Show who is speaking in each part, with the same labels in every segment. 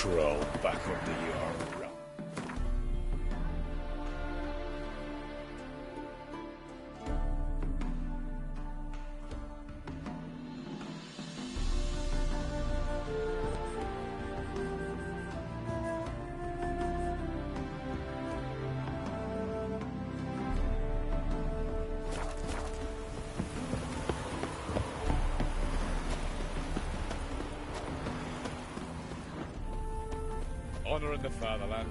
Speaker 1: crawl back under your rug. Honor in the fatherland.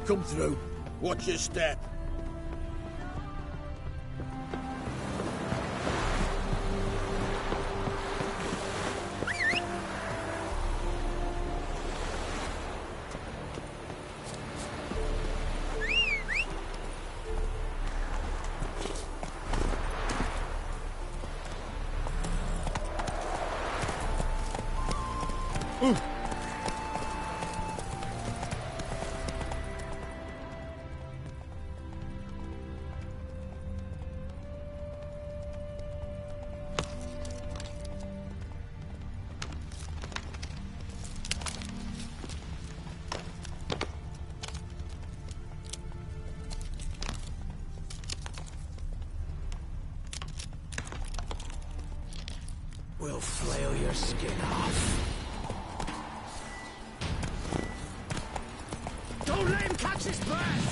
Speaker 2: Come through. Watch your step. We'll flail your skin off. Don't let him catch his breath!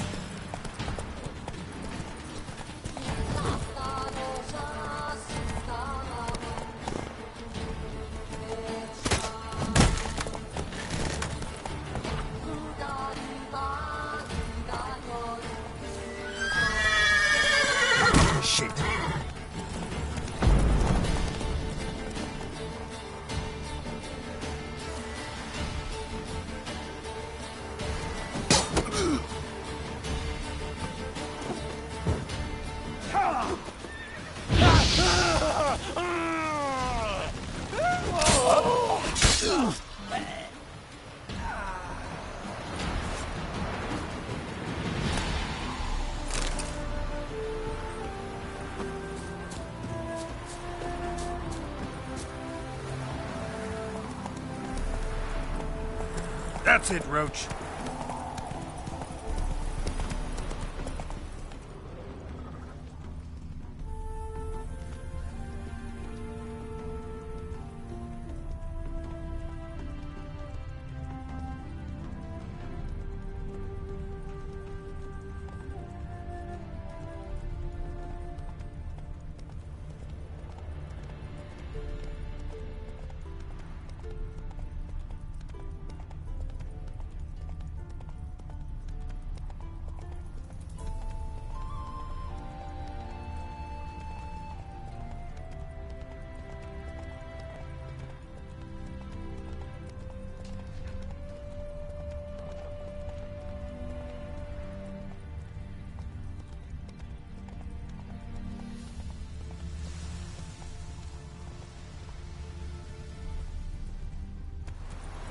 Speaker 2: Shit. That's it, Roach.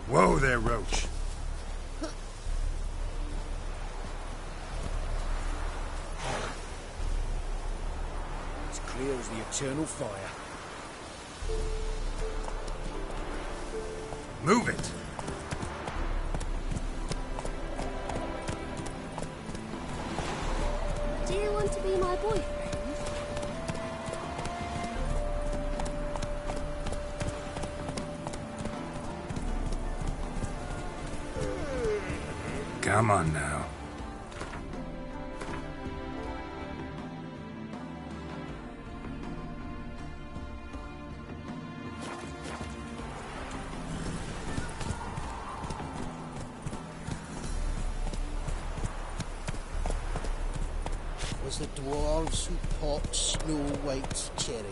Speaker 2: Whoa there, Roach.
Speaker 3: It's clear as the eternal fire.
Speaker 2: Move it.
Speaker 4: Do you want to be my boyfriend?
Speaker 2: Come on now.
Speaker 5: Was the dwarves who popped Snow White's cherry?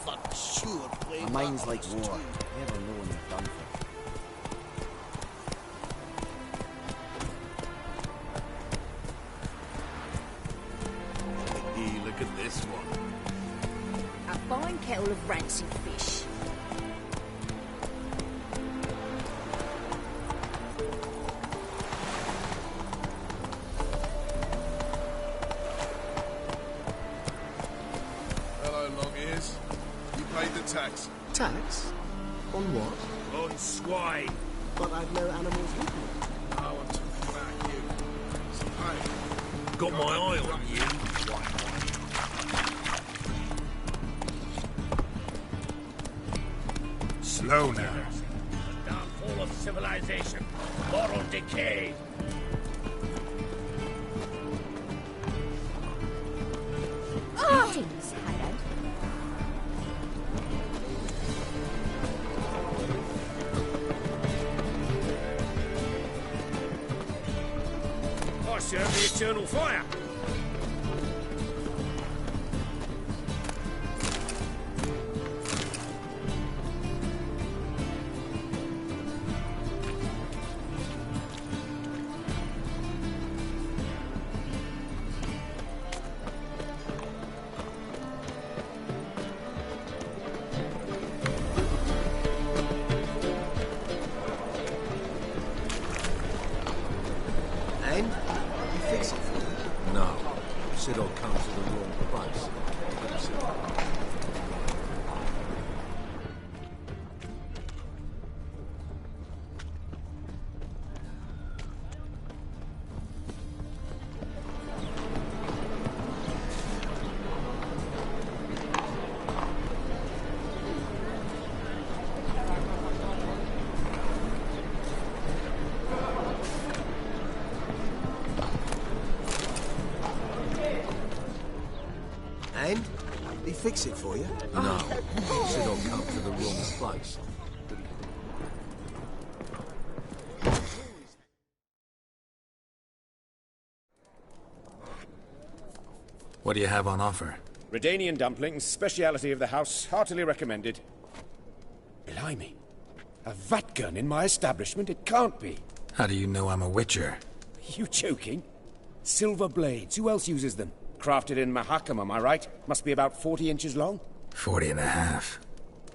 Speaker 5: Fuck sure played.
Speaker 3: My mind's like war. Never know when you're done for.
Speaker 2: Look at this one.
Speaker 6: A fine kettle of rancid fish.
Speaker 1: Hello, long ears. You paid the tax.
Speaker 5: Tax? On what?
Speaker 1: On swine.
Speaker 5: but I've no animals with me.
Speaker 1: I want to back you. Suppose.
Speaker 2: Got my eye on you.
Speaker 3: Slow now.
Speaker 2: The downfall of civilization. Moral decay.
Speaker 6: Greetings, Highland.
Speaker 3: I serve the eternal fire.
Speaker 5: And you fix it for me.
Speaker 2: No. Said I'll come to the wrong place.
Speaker 5: And he fix it for you.
Speaker 2: No. Said I'll come to the wrong place.
Speaker 7: What do you have on offer?
Speaker 3: Redanian dumplings, speciality of the house, heartily recommended. Blimey. A vat gun in my establishment? It can't be.
Speaker 7: How do you know I'm a witcher?
Speaker 3: You joking? Silver blades. Who else uses them? Crafted in Mahakam, am I right? Must be about 40 inches long?
Speaker 7: 40 and a half.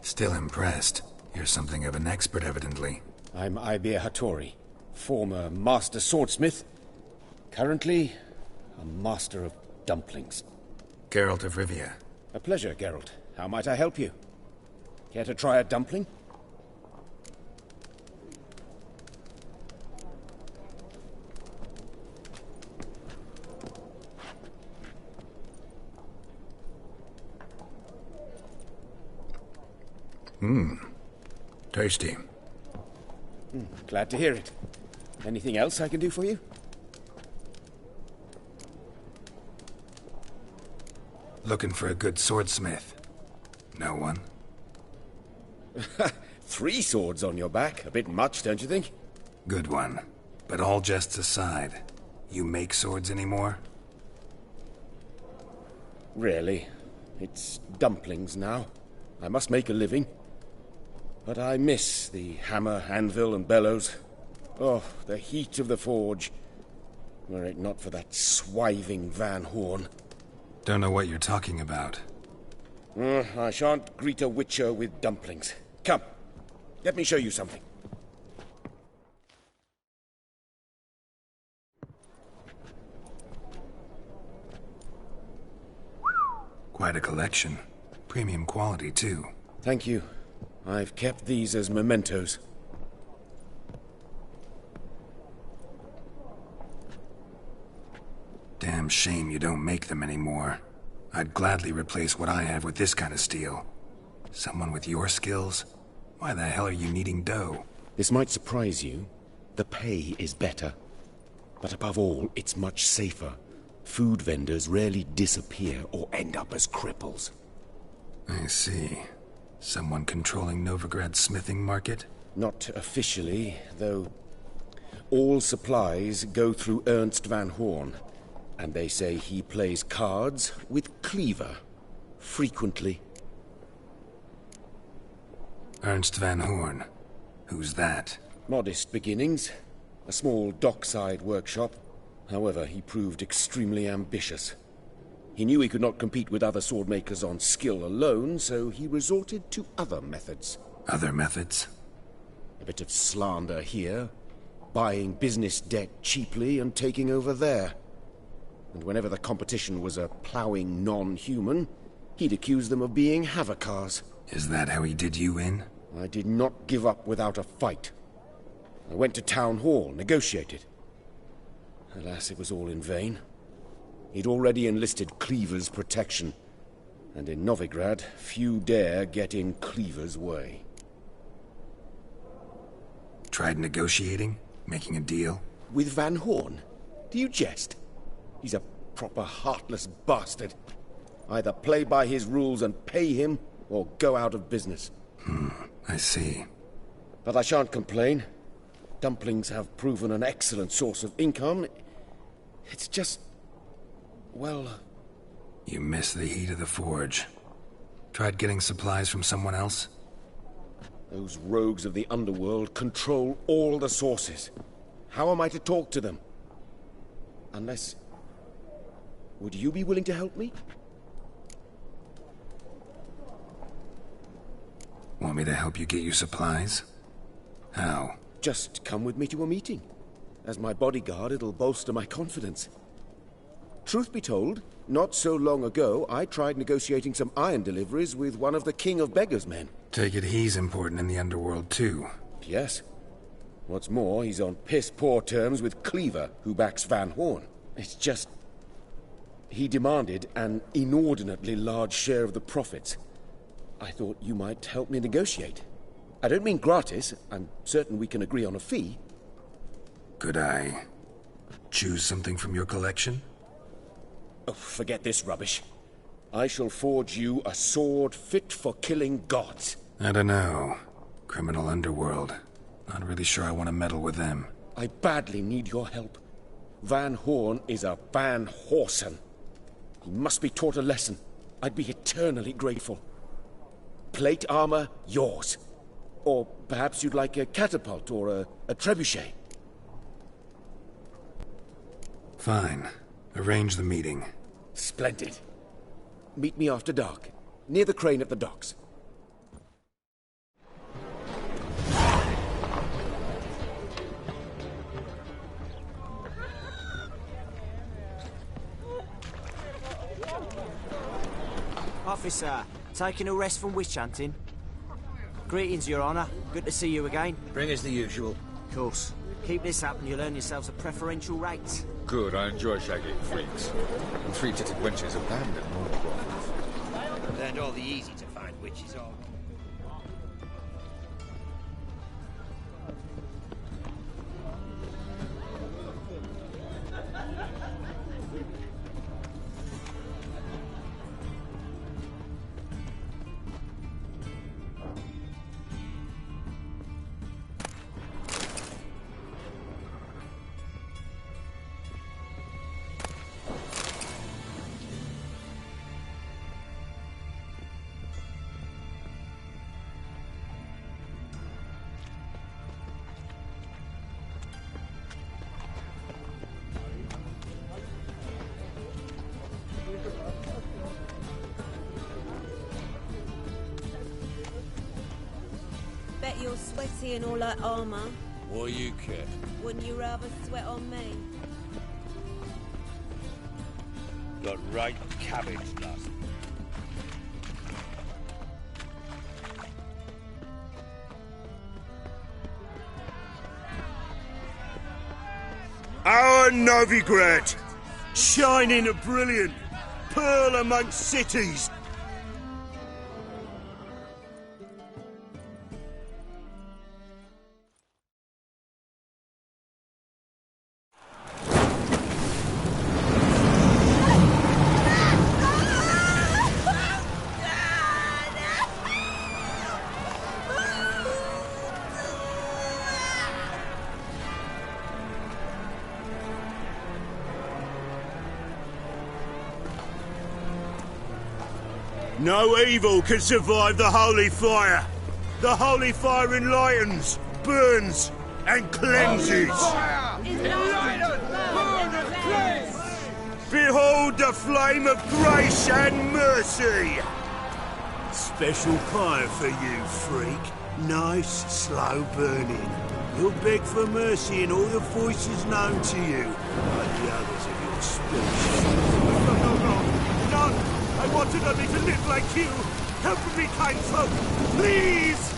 Speaker 7: Still impressed. You're something of an expert, evidently.
Speaker 3: I'm Ibir Hattori, former master swordsmith. Currently, a master of dumplings.
Speaker 7: Geralt of Rivia.
Speaker 3: A pleasure, Geralt. How might I help you? Care to try a dumpling?
Speaker 7: Tasty.
Speaker 3: Glad to hear it. Anything else I can do for you?
Speaker 7: Looking for a good swordsmith. No one?
Speaker 3: 3 swords on your back. A bit much, don't you think?
Speaker 7: Good one. But all jests aside, you make swords anymore?
Speaker 3: Really. It's dumplings now. I must make a living. But I miss the hammer, anvil, and bellows. Oh, the heat of the forge. Were it not for that swiving Van Horn.
Speaker 7: Don't know what you're talking about.
Speaker 3: I shan't greet a witcher with dumplings. Come, let me show you something.
Speaker 7: Quite a collection. Premium quality, too.
Speaker 3: Thank you. I've kept these as mementos.
Speaker 7: Damn shame you don't make them anymore. I'd gladly replace what I have with this kind of steel. Someone with your skills? Why the hell are you needing dough?
Speaker 3: This might surprise you. The pay is better. But above all, it's much safer. Food vendors rarely disappear or end up as cripples.
Speaker 7: I see. Someone controlling Novigrad's smithing market?
Speaker 3: Not officially, though all supplies go through Ernst Van Horn. And they say he plays cards with Cleaver. Frequently.
Speaker 7: Ernst Van Horn. Who's that?
Speaker 3: Modest beginnings. A small dockside workshop. However, he proved extremely ambitious. He knew he could not compete with other swordmakers on skill alone, so he resorted to other methods.
Speaker 7: Other methods?
Speaker 3: A bit of slander here, buying business debt cheaply and taking over there. And whenever the competition was a ploughing non-human, he'd accuse them of being Havocars.
Speaker 7: Is that how he did you in?
Speaker 3: I did not give up without a fight. I went to town hall, negotiated. Alas, it was all in vain. He'd already enlisted Cleaver's protection, and in Novigrad, few dare get in Cleaver's way.
Speaker 7: Tried negotiating? Making a deal?
Speaker 3: With Van Horn? Do you jest? He's a proper heartless bastard. Either play by his rules and pay him, or go out of business.
Speaker 7: I see.
Speaker 3: But I shan't complain. Dumplings have proven an excellent source of income. It's just... well...
Speaker 7: You miss the heat of the forge. Tried getting supplies from someone else?
Speaker 3: Those rogues of the underworld control all the sources. How am I to talk to them? Unless... would you be willing to help me?
Speaker 7: Want me to help you get you supplies? How?
Speaker 3: Just come with me to a meeting. As my bodyguard, it'll bolster my confidence. Truth be told, not so long ago, I tried negotiating some iron deliveries with one of the King of Beggars' men.
Speaker 7: Take it he's important in the underworld, too.
Speaker 3: Yes. What's more, he's on piss-poor terms with Cleaver, who backs Van Horn. It's just... he demanded an inordinately large share of the profits. I thought you might help me negotiate. I don't mean gratis. I'm certain we can agree on a fee.
Speaker 7: Could I choose something from your collection?
Speaker 3: Oh, forget this rubbish. I shall forge you a sword fit for killing gods.
Speaker 7: I don't know. Criminal underworld. Not really sure I want to meddle with them.
Speaker 3: I badly need your help. Van Horn is a Van Horsen. He must be taught a lesson. I'd be eternally grateful. Plate armor, yours. Or perhaps you'd like a catapult or a trebuchet.
Speaker 7: Fine. Arrange the meeting.
Speaker 3: Splendid. Meet me after dark, near the crane at the docks.
Speaker 8: Officer, taking a rest from witch hunting? Greetings, Your Honour. Good to see you again.
Speaker 2: Bring us the usual.
Speaker 8: Of course. Keep this up and you'll earn yourselves a preferential rate.
Speaker 9: Good, I enjoy shagging freaks. And three-titted wenches abandon more brothels.
Speaker 2: Learned all the easy-to-find witches are.
Speaker 10: Bet you're sweaty in all that armour.
Speaker 2: What you care?
Speaker 10: Wouldn't you rather sweat on me?
Speaker 2: Got right cabbage last.
Speaker 11: Our Novigrad, shining a brilliant pearl amongst cities. No evil can survive the holy fire. The holy fire enlightens, burns, and cleanses. Behold the flame of grace and mercy. Special fire for you, freak. Nice, slow burning. You'll beg for mercy in all the voices known to you, like the others of your species. No! I wanted only to live like you! Help me, kind folk! Please!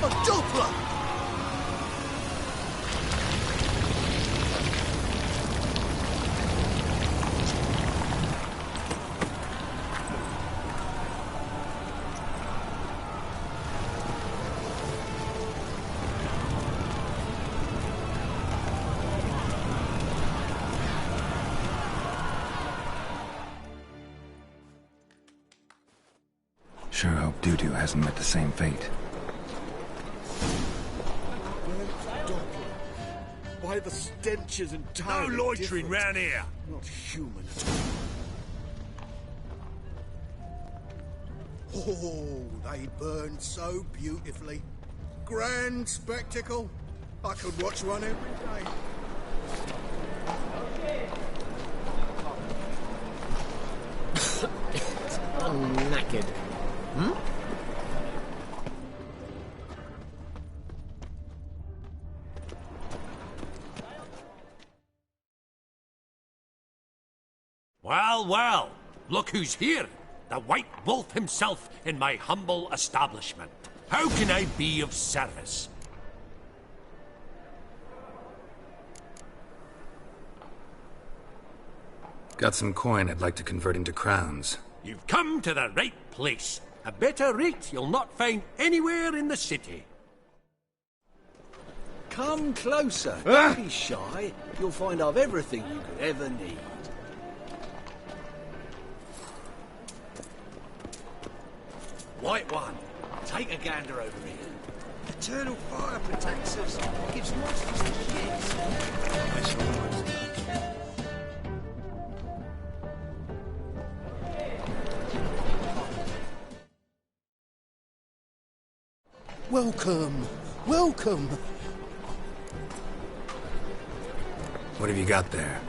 Speaker 5: A Doppler!
Speaker 7: Sure hope Doo-Doo hasn't met the same fate.
Speaker 1: Why the stench is entirely
Speaker 11: No loitering
Speaker 1: different.
Speaker 11: round here.
Speaker 1: Not human at all.
Speaker 5: Oh, they burn so beautifully. Grand spectacle. I could watch one every day.
Speaker 8: I'm knackered.
Speaker 2: Well, well, look who's here. The White Wolf himself in my humble establishment. How can I be of service?
Speaker 7: Got some coin I'd like to convert into crowns.
Speaker 2: You've come to the right place. A better rate you'll not find anywhere in the city.
Speaker 12: Come closer. Don't be shy. You'll find I've everything you could ever need. White one, take a gander over here.
Speaker 5: Eternal fire protects us. Gives monsters the shit. Nice one. Welcome. Welcome.
Speaker 7: What have you got there?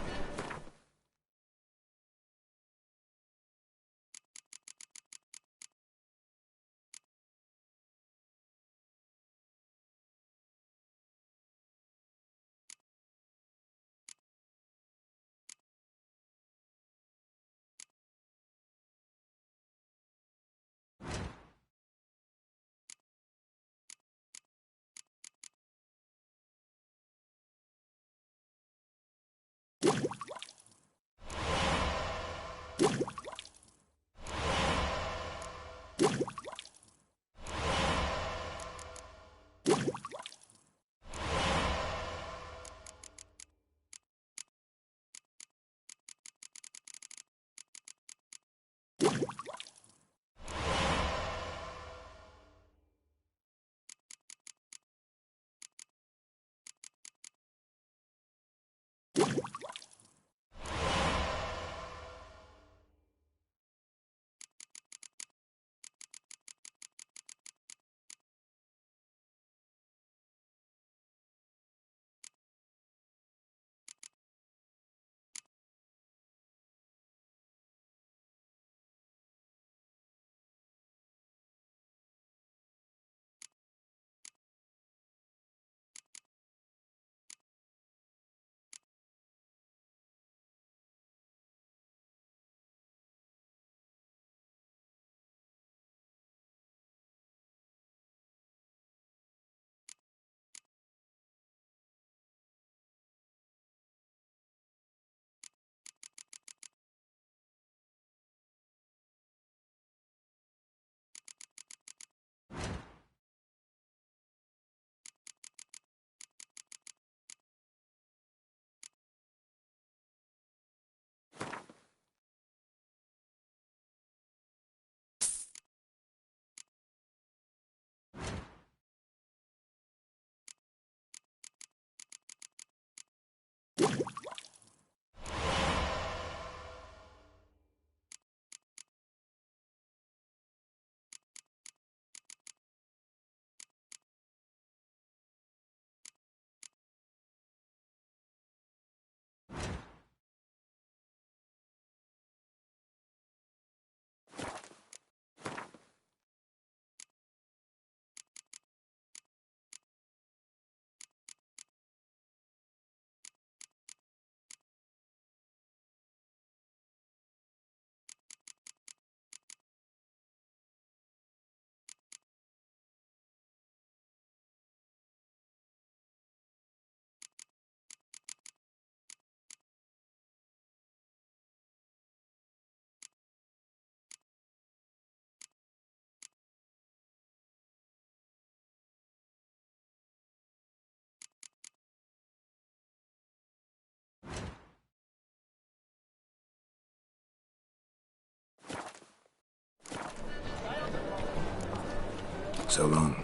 Speaker 7: So long.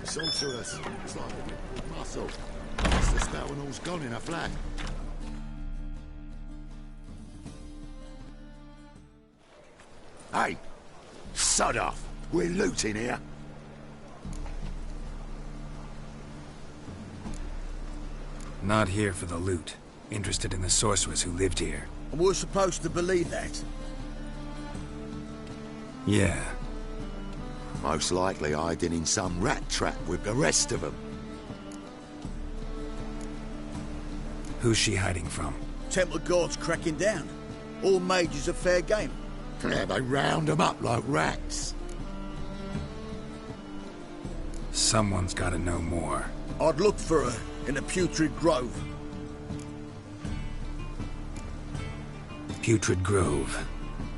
Speaker 13: Sorceress. It's like a bit of muscle. Must have spell when all's gone in a flat. Hey! Sod off! We're looting here.
Speaker 7: Not here for the loot. Interested in the sorceress who lived here.
Speaker 5: And we're supposed to believe that?
Speaker 7: Yeah.
Speaker 13: Most likely hiding in some rat trap with the rest of them.
Speaker 7: Who's she hiding from?
Speaker 5: Temple Guard's cracking down. All mages are fair game.
Speaker 13: Yeah, they round them up like rats.
Speaker 7: Someone's gotta know more.
Speaker 5: I'd look for her in the Putrid Grove.
Speaker 7: Putrid Grove.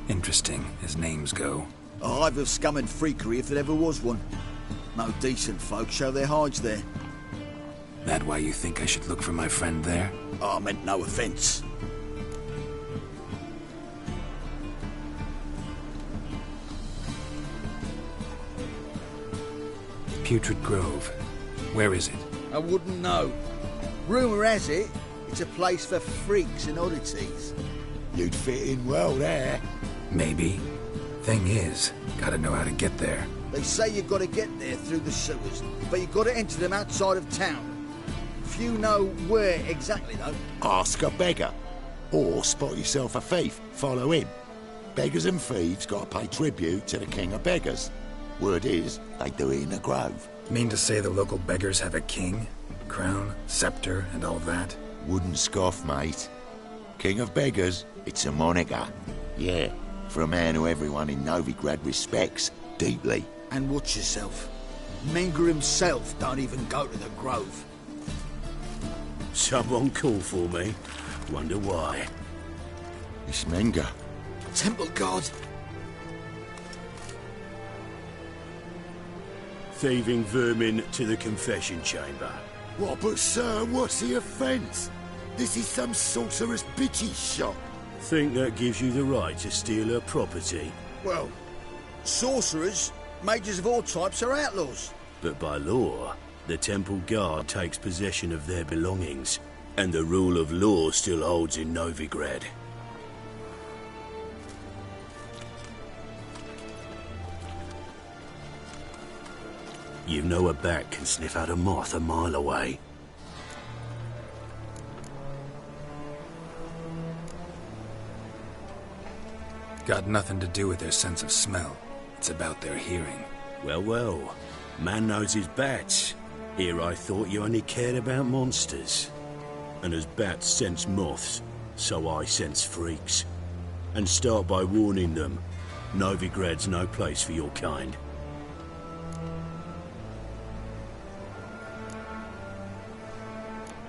Speaker 7: Interesting, as names go.
Speaker 5: A hive of scum and freakery if there ever was one. No decent folk show their hides there.
Speaker 7: That why you think I should look for my friend there?
Speaker 5: I meant no offence.
Speaker 7: Putrid Grove. Where is it?
Speaker 5: I wouldn't know. Rumour has it, it's a place for freaks and oddities.
Speaker 13: You'd fit in well there.
Speaker 7: Maybe. Thing is, gotta know how to get there.
Speaker 5: They say you've got to get there through the sewers, but you've got to enter them outside of town. Few know where exactly, though.
Speaker 13: Ask a beggar. Or spot yourself a thief. Follow him. Beggars and thieves got to pay tribute to the king of beggars. Word is, they do it in the grove.
Speaker 7: Mean to say the local beggars have a king? Crown, scepter, and all that?
Speaker 13: Wouldn't scoff, mate. King of beggars, it's a moniker. Yeah, for a man who everyone in Novigrad respects deeply.
Speaker 5: And watch yourself. Menger himself don't even go to the grove.
Speaker 11: Someone call for me. Wonder why.
Speaker 13: It's Menger.
Speaker 5: Temple Guard.
Speaker 11: Thieving vermin to the confession chamber.
Speaker 13: What, but sir, what's the offence? This is some sorcerer's bitchy shop.
Speaker 11: Think that gives you the right to steal her property?
Speaker 5: Well, sorcerers, mages of all types are outlaws.
Speaker 11: But by law, the Temple Guard takes possession of their belongings, and the rule of law still holds in Novigrad. You know a bat can sniff out a moth a mile away.
Speaker 7: Got nothing to do with their sense of smell. It's about their hearing.
Speaker 11: Well, well. Man knows his bats. Here I thought you only cared about monsters. And as bats sense moths, so I sense freaks. And start by warning them. Novigrad's no place for your kind.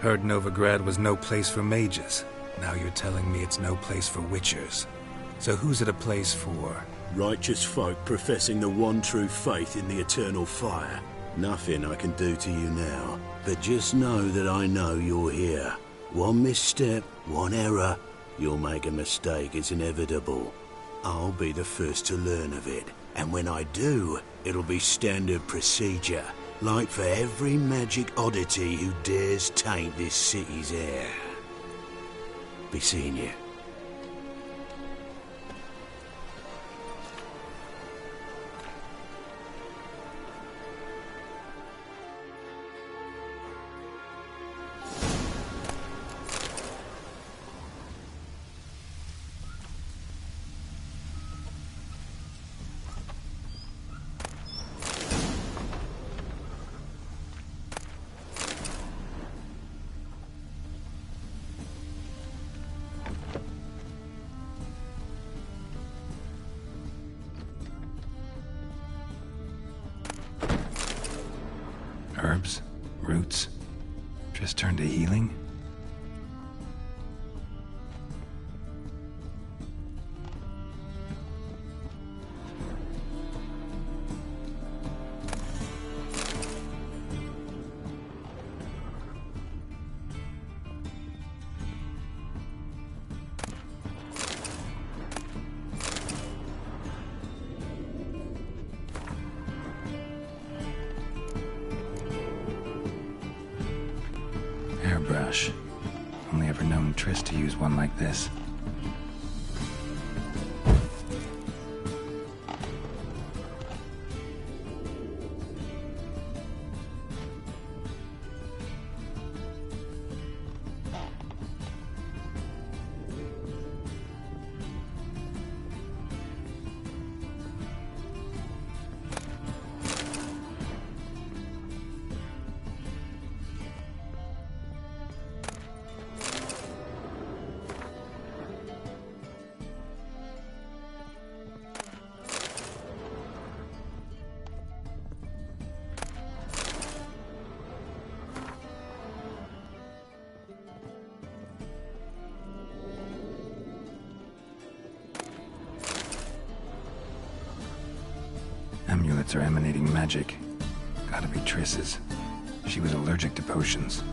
Speaker 7: Heard Novigrad was no place for mages. Now you're telling me it's no place for witchers. So who's it a place for?
Speaker 11: Righteous folk professing the one true faith in the eternal fire. Nothing I can do to you now, but just know that I know you're here. One misstep, one error, you'll make a mistake, it's inevitable. I'll be the first to learn of it, and when I do, it'll be standard procedure, like for every magic oddity who dares taint this city's air. Be seeing you.
Speaker 7: Herbs? Roots? Just turned to healing? brush. Only ever known Triss to use one like this. Amulets are emanating magic. Gotta be Triss's. She was allergic to potions.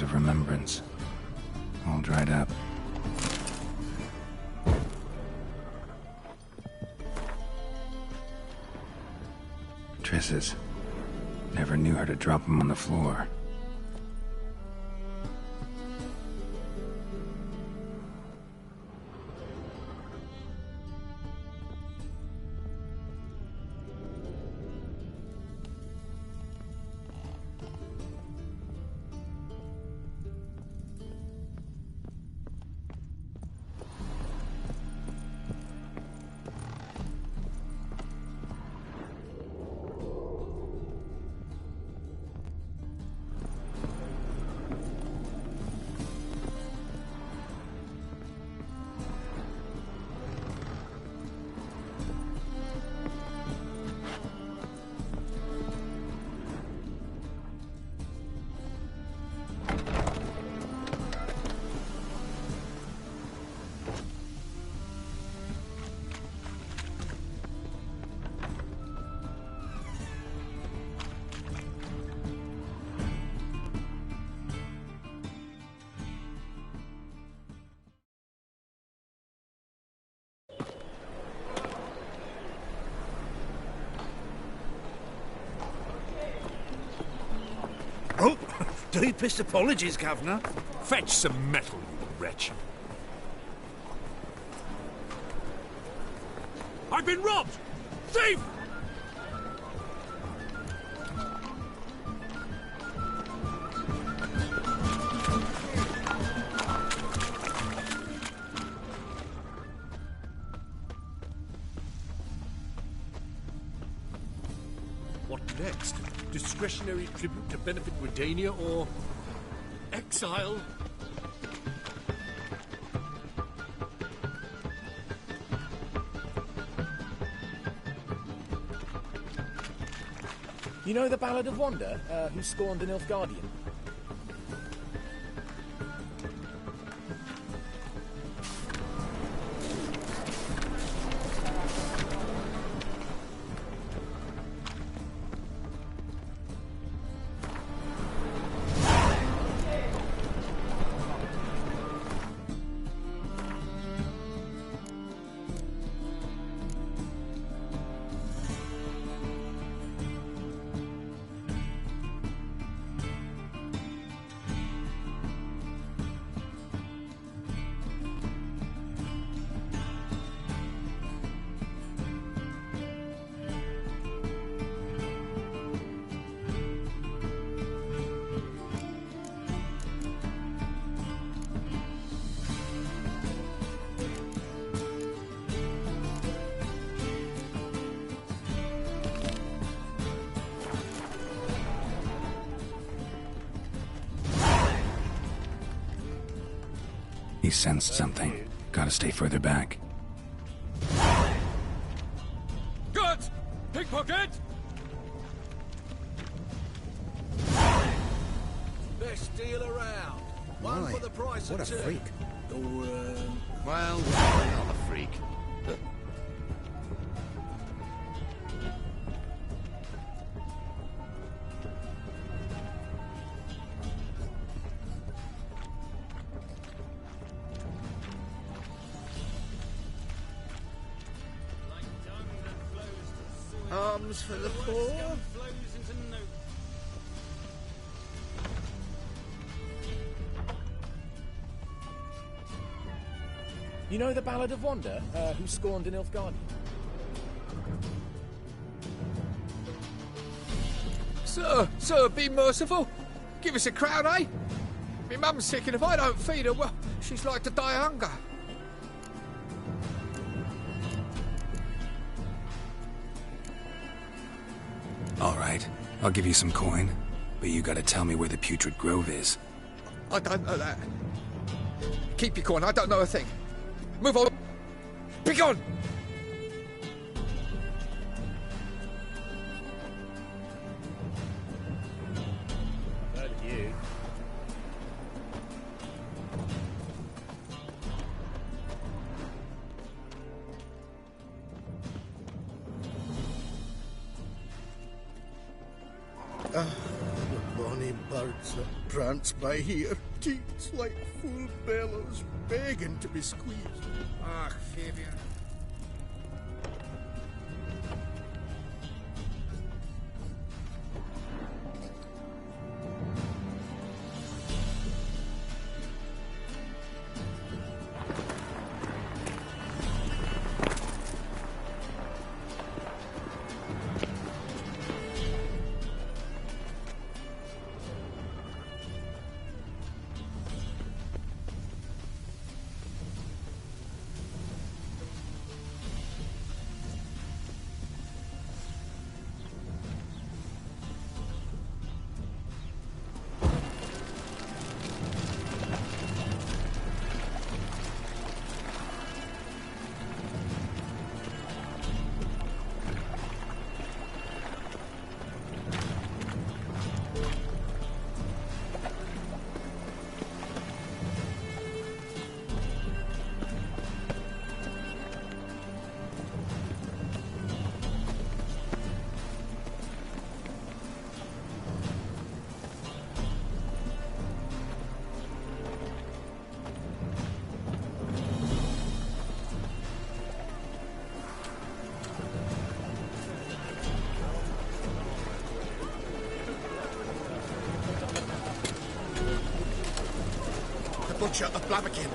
Speaker 7: Of remembrance, all dried up. Triss's. Never knew her to drop them on the floor.
Speaker 11: Oh, deepest apologies, Governor.
Speaker 2: Fetch some metal, you wretch. I've been robbed! Thief! What next? Discretionary tribute to benefit Redania or exile?
Speaker 3: You know the Ballad of Wanda, who scorned an Elf Guardian? He sensed something. Gotta stay further back.
Speaker 2: Good!
Speaker 9: all good?
Speaker 12: Best deal around. One for the price
Speaker 3: what
Speaker 12: of
Speaker 3: a
Speaker 12: two.
Speaker 3: freak.
Speaker 12: Or,
Speaker 13: Well, not a freak.
Speaker 5: Arms for the poor.
Speaker 3: You know the Ballad of Wanda, who scorned an Nilfgaardian?
Speaker 9: Sir, be merciful. Give us a crown, eh? My mum's sick, and if I don't feed her, well, she's like to die of hunger.
Speaker 7: All right, I'll give you some coin, but you gotta tell me where the Putrid Grove is.
Speaker 9: I don't know that. Keep your coin, I don't know a thing. Move on. Be gone!
Speaker 3: Heard of you.
Speaker 5: The bonny birds that prance by here, teats like full bellows, begging to be squeezed.
Speaker 1: Ah, Fabian.
Speaker 5: Butcher of Blaviken.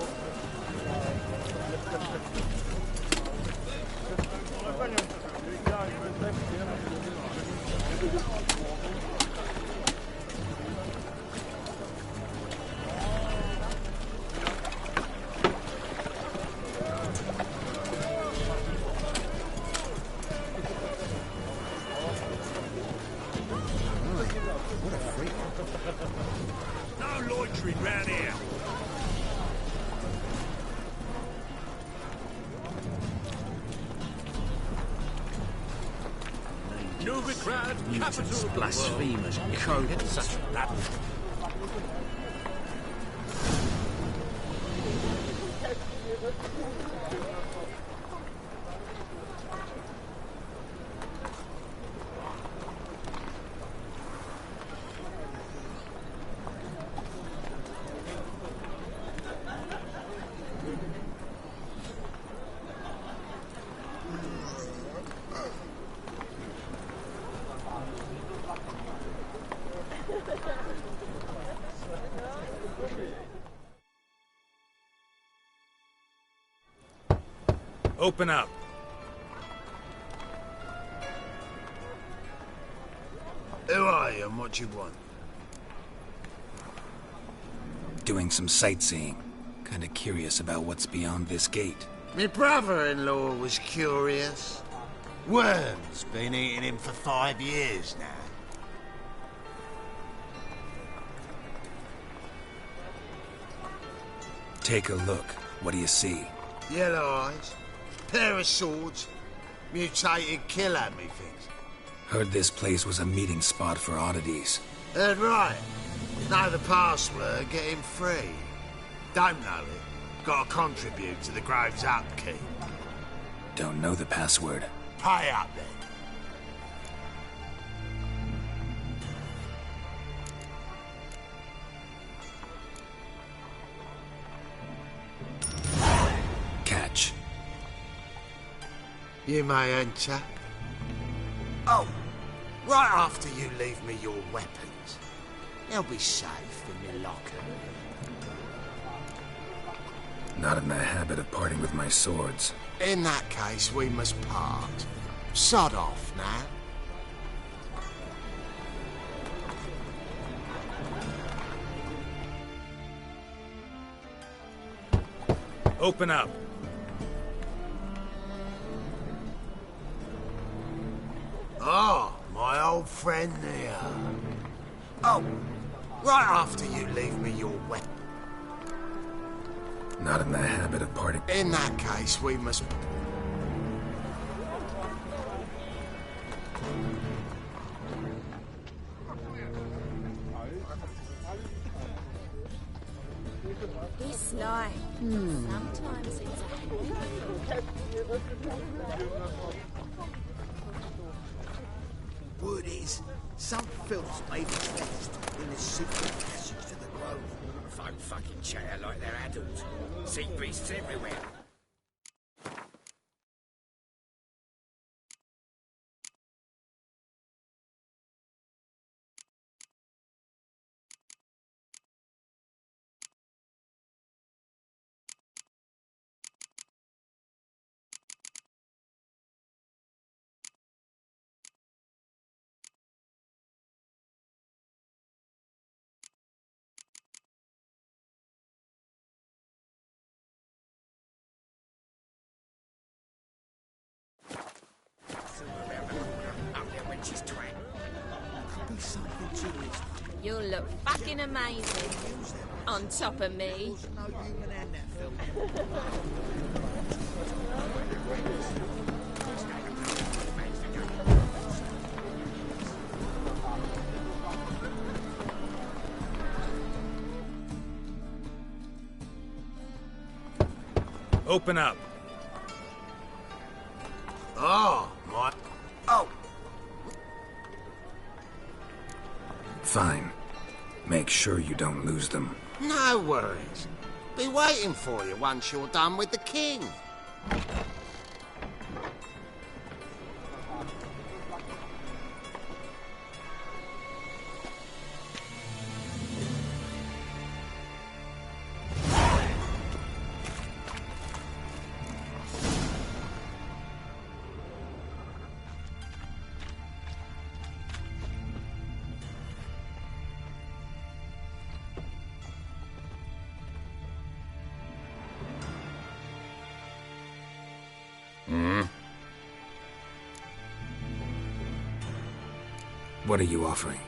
Speaker 3: What a freak.
Speaker 11: No loitering round here.
Speaker 2: Novigrad, capital
Speaker 12: mutants,
Speaker 2: of the world.
Speaker 12: blasphemers, code, such that.
Speaker 11: Open up.
Speaker 12: Who are you and what you want?
Speaker 7: Doing some sightseeing. Kinda curious about what's beyond this gate.
Speaker 12: My brother-in-law was curious. Worms been eating him for 5 years now.
Speaker 7: Take a look. What do you see?
Speaker 12: Yellow eyes, pair of swords, mutated killer, methinks.
Speaker 7: Heard this place was a meeting spot for oddities.
Speaker 12: Heard right. Know the password, get him free. Don't know it. Gotta contribute to the Grove's upkeep.
Speaker 7: Don't know the password.
Speaker 12: Pay up then.
Speaker 7: Catch.
Speaker 12: You may enter. Oh, right after you leave me your weapons. They'll be safe in your locker.
Speaker 7: Not in the habit of parting with my swords.
Speaker 12: In that case, we must part. Sod off now.
Speaker 14: Open up.
Speaker 12: Oh, my old friend there. Oh, right after you leave me your weapon.
Speaker 7: Not in the habit of parting.
Speaker 12: In that case, we must...
Speaker 10: This life, sometimes it's
Speaker 5: Word is, some filth's made its nest in the secret passage to the grove.
Speaker 15: Folk fucking chatter like they're adults. Sea beasts everywhere.
Speaker 10: You'll look fucking amazing on top of me.
Speaker 14: Open up.
Speaker 12: Oh, my... Oh!
Speaker 7: Fine. Make sure you don't lose them.
Speaker 12: No worries. Be waiting for you once you're done with the king.
Speaker 7: What are you offering?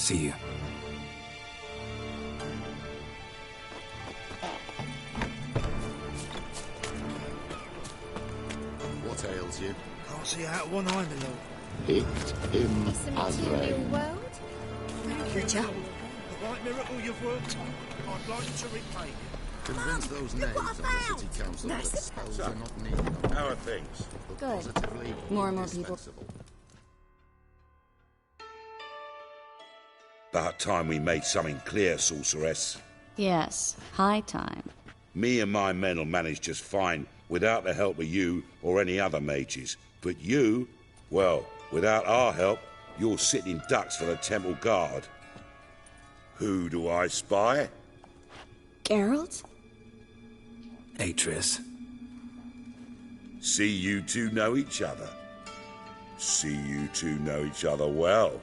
Speaker 7: See you.
Speaker 13: What ails you?
Speaker 15: Can't see out one eye, my lord.
Speaker 13: Picked him
Speaker 4: It's a
Speaker 13: as
Speaker 4: material
Speaker 13: rain.
Speaker 4: world.
Speaker 6: Richard.
Speaker 15: The right miracle you've worked. I'd like to repay you.
Speaker 13: Convince those knaves on the city council that spells are not needed.
Speaker 3: How are things?
Speaker 4: Good.
Speaker 13: Positively
Speaker 4: More and more people.
Speaker 13: indispensable.
Speaker 11: About time we made something clear, sorceress.
Speaker 4: Yes, high time.
Speaker 11: Me and my men will manage just fine without the help of you or any other mages. But you, well, without our help, you're sitting ducks for the temple guard. Who do I spy?
Speaker 6: Geralt?
Speaker 7: Hey, Triss.
Speaker 11: See you two know each other. See you two know each other well.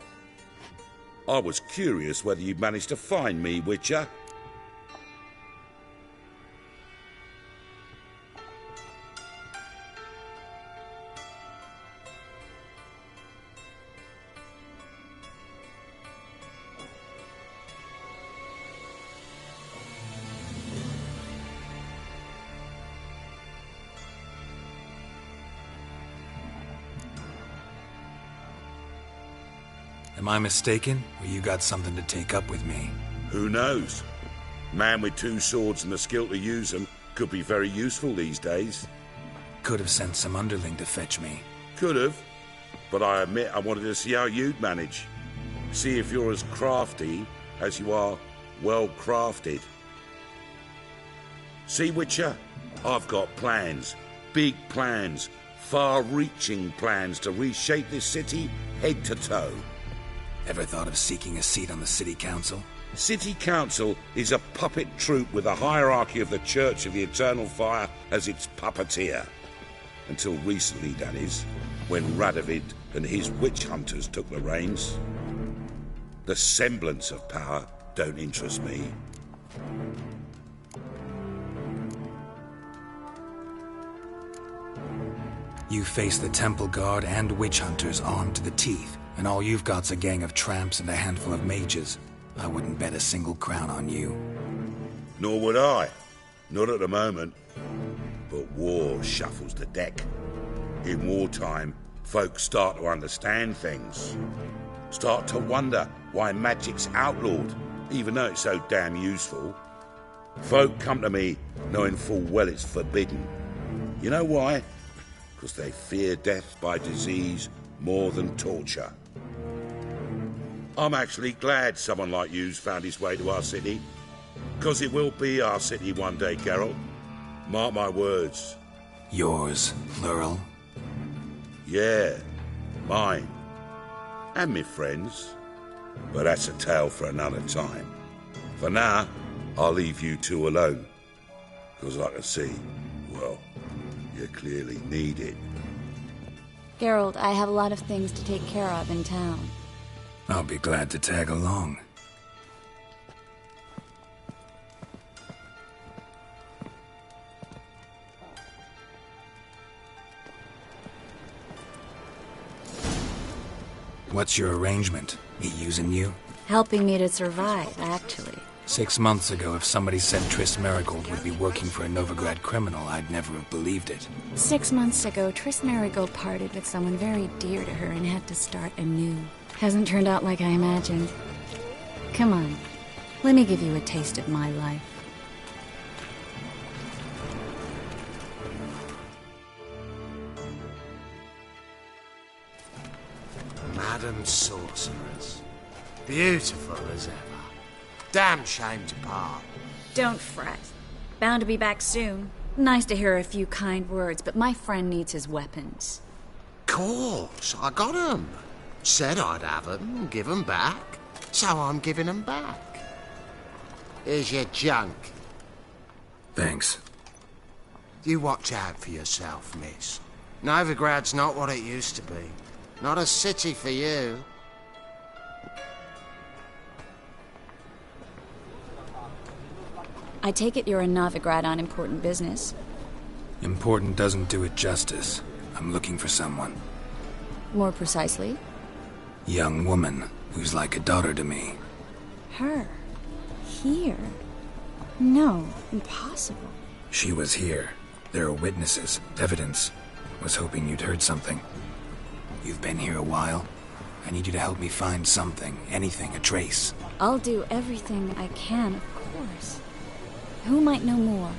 Speaker 11: I was curious whether you'd managed to find me, Witcher.
Speaker 7: Am I mistaken, or you got something to take up with me?
Speaker 11: Who knows? Man with two swords and the skill to use them could be very useful these days.
Speaker 7: Could have sent some underling to fetch me.
Speaker 11: Could have, but I admit I wanted to see how you'd manage. See if you're as crafty as you are well crafted. See, Witcher, I've got plans, big plans, far-reaching plans to reshape this city head to toe.
Speaker 7: Ever thought of seeking a seat on the city council?
Speaker 11: City Council is a puppet troupe with the hierarchy of the Church of the Eternal Fire as its puppeteer. Until recently, that is, when Radovid and his witch hunters took the reins. The semblance of power don't interest me.
Speaker 7: You face the temple guard and witch hunters armed to the teeth, and all you've got's a gang of tramps and a handful of mages. I wouldn't bet a single crown on you.
Speaker 11: Nor would I. Not at the moment. But war shuffles the deck. In wartime, folks start to understand things. Start to wonder why magic's outlawed, even though it's so damn useful. Folk come to me knowing full well it's forbidden. You know why? Because they fear death by disease more than torture. I'm actually glad someone like you's found his way to our city. Because it will be our city one day, Geralt. Mark my words.
Speaker 7: Yours, Lurel?
Speaker 11: Yeah, mine. And me friends. But that's a tale for another time. For now, I'll leave you two alone. Because I can see, well, you clearly need it.
Speaker 4: Geralt, I have a lot of things to take care of in town.
Speaker 7: I'll be glad to tag along. What's your arrangement? He using you?
Speaker 4: Helping me to survive, actually.
Speaker 7: 6 months ago, if somebody said Triss Merigold would be working for a Novigrad criminal, I'd never have believed it.
Speaker 4: 6 months ago, Triss Merigold parted with someone very dear to her and had to start anew. Hasn't turned out like I imagined. Come on, let me give you a taste of my life.
Speaker 12: Madam Sorceress. Beautiful as ever. Damn shame to part.
Speaker 6: Don't fret. Bound to be back soon.
Speaker 4: Nice to hear a few kind words, but my friend needs his weapons.
Speaker 12: Course, I got 'em. Said I'd have 'em and give 'em back. So I'm giving 'em back. Here's your junk.
Speaker 7: Thanks.
Speaker 12: You watch out for yourself, miss. Novigrad's not what it used to be. Not a city for you.
Speaker 4: I take it you're in Novigrad on important business.
Speaker 7: Important doesn't do it justice. I'm looking for someone.
Speaker 4: More precisely?
Speaker 7: Young woman, who's like a daughter to me.
Speaker 4: Her? Here? No, impossible.
Speaker 7: She was here. There are witnesses, evidence. Was hoping you'd heard something. You've been here a while. I need you to help me find something, anything, a trace.
Speaker 4: I'll do everything I can, of course. Who might know more?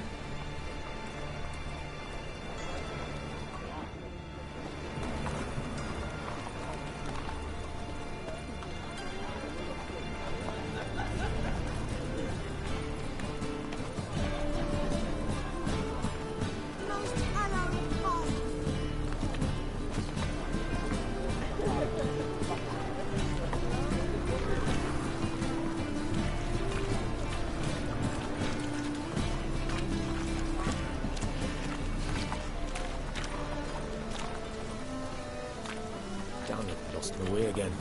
Speaker 16: Lost my way again.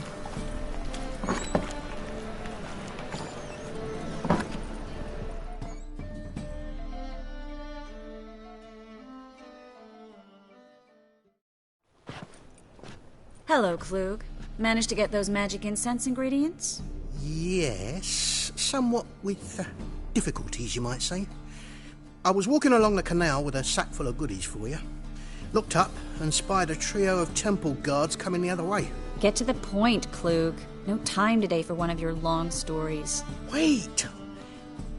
Speaker 4: Hello, Klug. Managed to get those magic incense ingredients?
Speaker 5: Yes, somewhat with difficulties, you might say. I was walking along the canal with a sack full of goodies for you. Looked up and spied a trio of temple guards coming the other way.
Speaker 4: Get to the point, Klug. No time today for one of your long stories.
Speaker 5: Wait!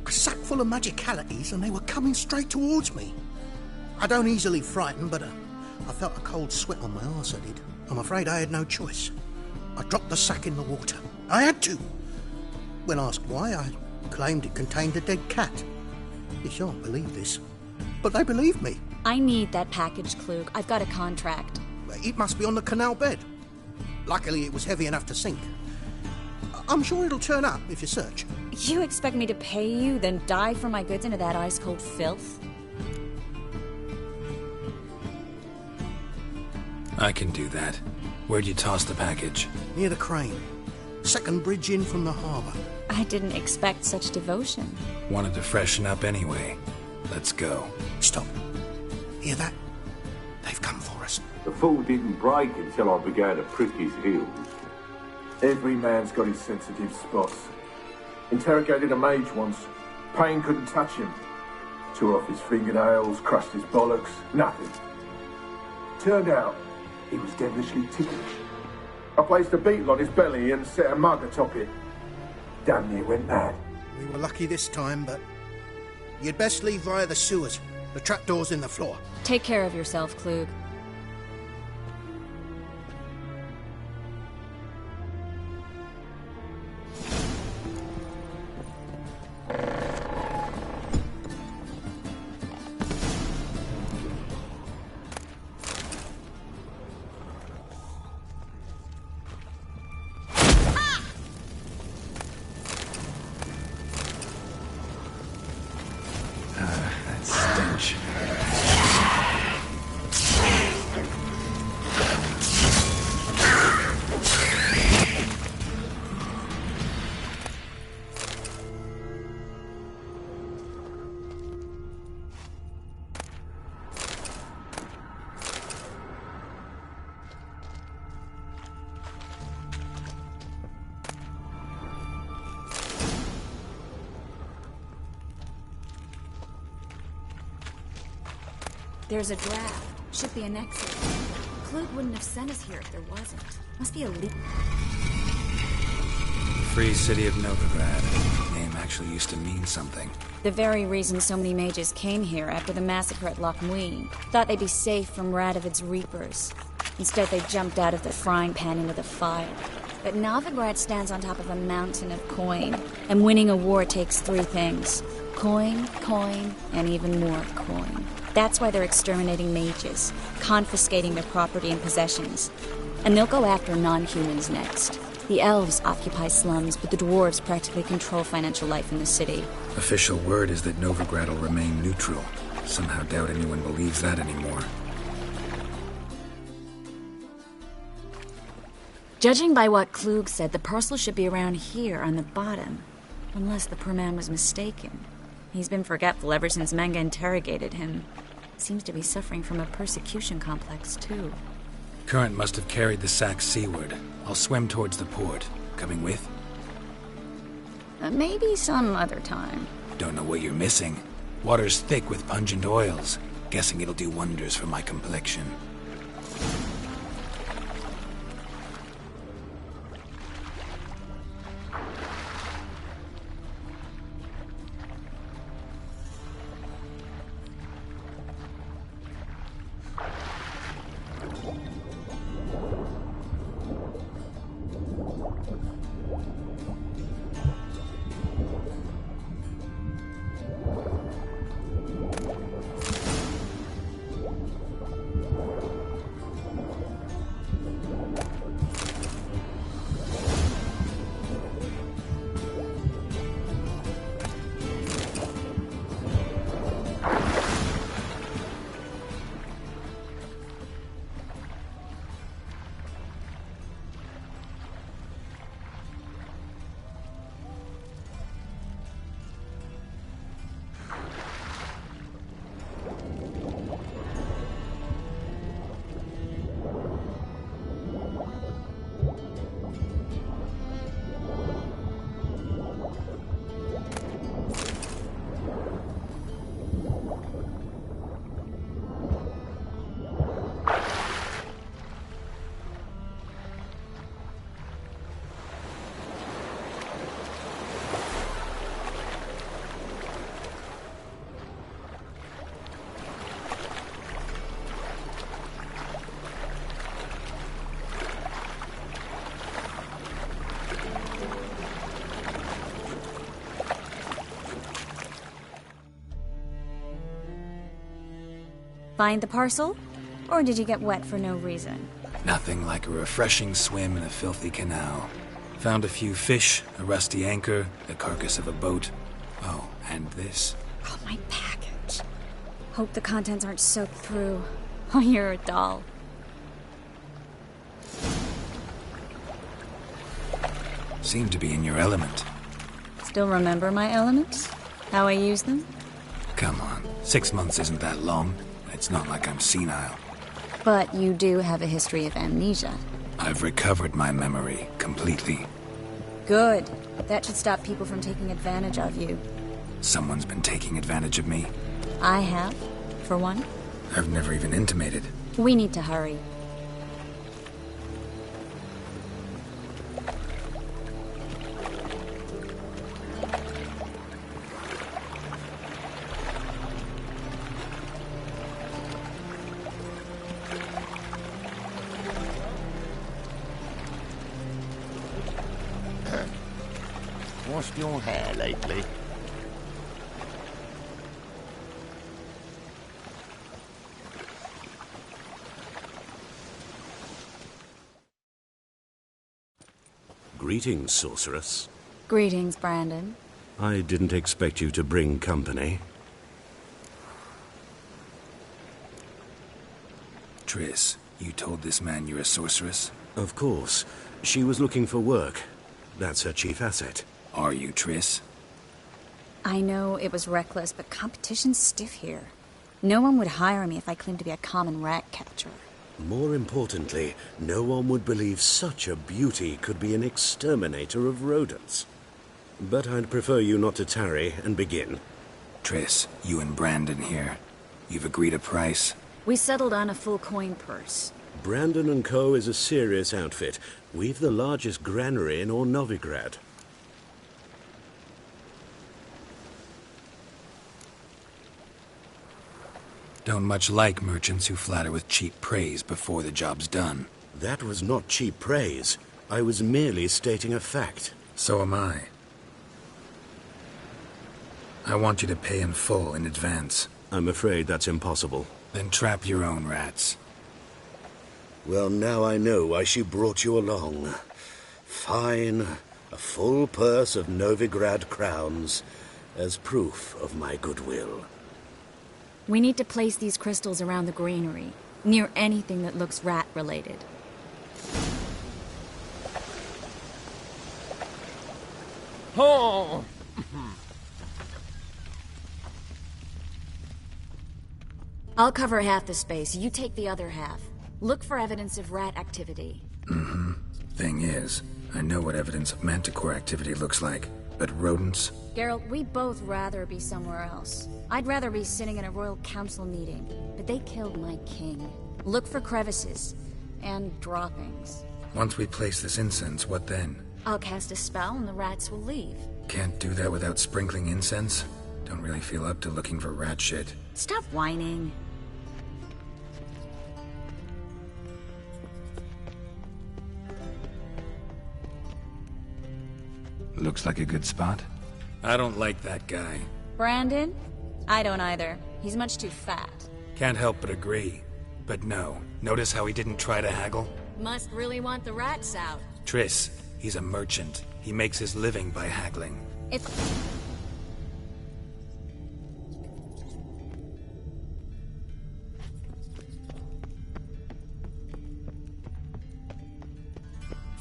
Speaker 5: A sack full of magicalities and they were coming straight towards me. I don't easily frighten, but I felt a cold sweat on my arse, I did. I'm afraid I had no choice. I dropped the sack in the water. I had to. When asked why, I claimed it contained a dead cat. You shan't believe this, but they believed me.
Speaker 4: I need that package, Klug. I've got a contract.
Speaker 5: It must be on the canal bed. Luckily, it was heavy enough to sink. I'm sure it'll turn up if you search.
Speaker 4: You expect me to pay you, then dive for my goods into that ice-cold filth?
Speaker 7: I can do that. Where'd you toss the package?
Speaker 5: Near the crane. Second bridge in from the harbour.
Speaker 4: I didn't expect such devotion.
Speaker 7: Wanted to freshen up anyway. Let's go.
Speaker 5: Stop. Hear that? They've come for us.
Speaker 17: The fall didn't break until I began to prick his heels. Every man's got his sensitive spots. Interrogated a mage once. Pain couldn't touch him. Tore off his fingernails, crushed his bollocks, nothing. Turned out, he was devilishly ticklish. I placed a beetle on his belly and set a mug atop it. Damn near went mad.
Speaker 5: We were lucky this time, but you'd best leave via the sewers. The trapdoor's in the floor.
Speaker 4: Take care of yourself, Klug. There's a draft. Should be an exit. Klug wouldn't have sent us here if there wasn't. Must be a leak.
Speaker 7: Free City of Novigrad. Name actually used to mean something.
Speaker 4: The very reason so many mages came here after the massacre at Loch Muin. Thought they'd be safe from Radovid's reapers. Instead, they jumped out of the frying pan into the fire. But Novigrad stands on top of a mountain of coin. And winning a war takes three things. Coin, coin, and even more coin. That's why they're exterminating mages, confiscating their property and possessions. And they'll go after non-humans next. The elves occupy slums, but the dwarves practically control financial life in the city.
Speaker 7: Official word is that Novigrad will remain neutral. Somehow doubt anyone believes that anymore.
Speaker 4: Judging by what Klug said, the parcel should be around here on the bottom. Unless the poor man was mistaken. He's been forgetful ever since Manga interrogated him. Seems to be suffering from a persecution complex, too.
Speaker 7: Current must have carried the sack seaward. I'll swim towards the port. Coming with?
Speaker 4: Maybe some other time.
Speaker 7: Don't know what you're missing. Water's thick with pungent oils. Guessing it'll do wonders for my complexion.
Speaker 4: Find the parcel? Or did you get wet for no reason?
Speaker 7: Nothing like a refreshing swim in a filthy canal. Found a few fish, a rusty anchor, the carcass of a boat. Oh, and this.
Speaker 4: Oh, my package. Hope the contents aren't soaked through. Oh, you're a doll.
Speaker 7: Seem to be in your element.
Speaker 4: Still remember my elements? How I use them?
Speaker 7: Come on, 6 months isn't that long. It's not like I'm senile.
Speaker 4: But you do have a history of amnesia.
Speaker 7: I've recovered my memory completely.
Speaker 4: Good. That should stop people from taking advantage of you.
Speaker 7: Someone's been taking advantage of me.
Speaker 4: I have, for one.
Speaker 7: I've never even intimated.
Speaker 4: We need to hurry.
Speaker 13: Washed your hair lately?
Speaker 18: Greetings, sorceress.
Speaker 4: Greetings, Brandon.
Speaker 18: I didn't expect you to bring company.
Speaker 7: Triss, you told this man you're a sorceress?
Speaker 18: Of course. She was looking for work. That's her chief asset.
Speaker 7: Are you, Triss?
Speaker 4: I know it was reckless, but competition's stiff here. No one would hire me if I claimed to be a common rat catcher.
Speaker 18: More importantly, no one would believe such a beauty could be an exterminator of rodents. But I'd prefer you not to tarry and begin.
Speaker 7: Triss, you and Brandon here. You've agreed a price?
Speaker 4: We settled on a full coin purse.
Speaker 18: Brandon & Co. is a serious outfit. We've the largest granary in all Novigrad.
Speaker 7: Don't much like merchants who flatter with cheap praise before the job's done.
Speaker 18: That was not cheap praise. I was merely stating a fact.
Speaker 7: So am I. I want you to pay in full in advance.
Speaker 18: I'm afraid that's impossible.
Speaker 7: Then trap your own rats.
Speaker 18: Well, now I know why she brought you along. Fine. A full purse of Novigrad crowns as proof of my goodwill.
Speaker 4: We need to place these crystals around the granary, near anything that looks rat-related.
Speaker 9: Oh!
Speaker 4: I'll cover half the space, you take the other half. Look for evidence of rat activity.
Speaker 7: Thing is, I know what evidence of manticore activity looks like, but rodents?
Speaker 4: Geralt, we'd both rather be somewhere else. I'd rather be sitting in a royal council meeting, but they killed my king. Look for crevices and droppings.
Speaker 7: Once we place this incense, what then?
Speaker 4: I'll cast a spell and the rats will leave.
Speaker 7: Can't do that without sprinkling incense? Don't really feel up to looking for rat shit.
Speaker 4: Stop whining.
Speaker 7: Looks like a good spot. I don't like that guy.
Speaker 4: Brandon? I don't either. He's much too fat.
Speaker 7: Can't help but agree. But no, notice how he didn't try to haggle?
Speaker 4: Must really want the rats out.
Speaker 7: Triss, he's a merchant. He makes his living by haggling.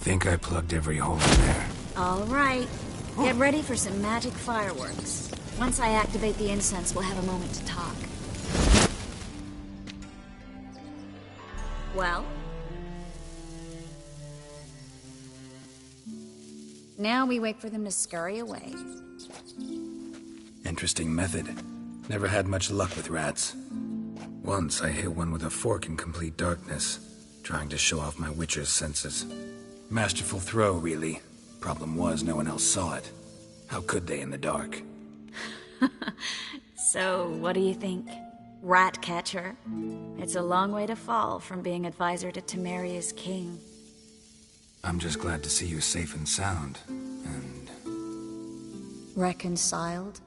Speaker 7: Think I plugged every hole in there.
Speaker 4: All right. Get ready for some magic fireworks. Once I activate the incense, we'll have a moment to talk. Well? Now we wait for them to scurry away.
Speaker 7: Interesting method. Never had much luck with rats. Once I hit one with a fork in complete darkness, trying to show off my witcher's senses. Masterful throw, really. Problem was, no one else saw it. How could they in the dark?
Speaker 4: So, what do you think? Rat catcher? It's a long way to fall from being advisor to Temeria's king.
Speaker 7: I'm just glad to see you safe and sound, and...
Speaker 4: Reconciled?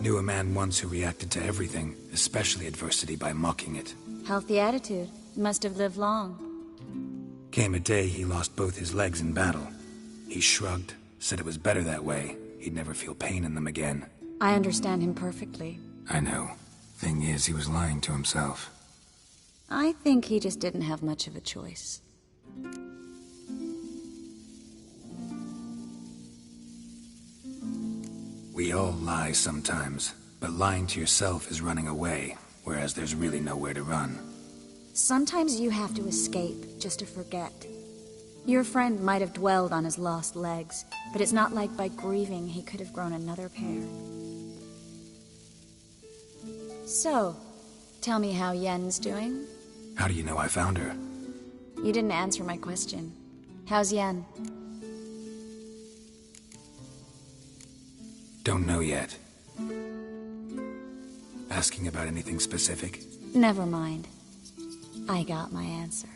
Speaker 7: Knew a man once who reacted to everything, especially adversity, by mocking it.
Speaker 4: Healthy attitude. Must have lived long.
Speaker 7: Came a day he lost both his legs in battle. He shrugged, said it was better that way. He'd never feel pain in them again.
Speaker 4: I understand him perfectly.
Speaker 7: I know. Thing is, he was lying to himself.
Speaker 4: I think he just didn't have much of a choice.
Speaker 7: We all lie sometimes, but lying to yourself is running away, whereas there's really nowhere to run.
Speaker 4: Sometimes you have to escape, just to forget. Your friend might have dwelled on his lost legs, but it's not like by grieving he could have grown another pair. So, tell me how Yen's doing?
Speaker 7: How do you know I found her?
Speaker 4: You didn't answer my question. How's Yen?
Speaker 7: Don't know yet. Asking about anything specific?
Speaker 4: Never mind. I got my answer.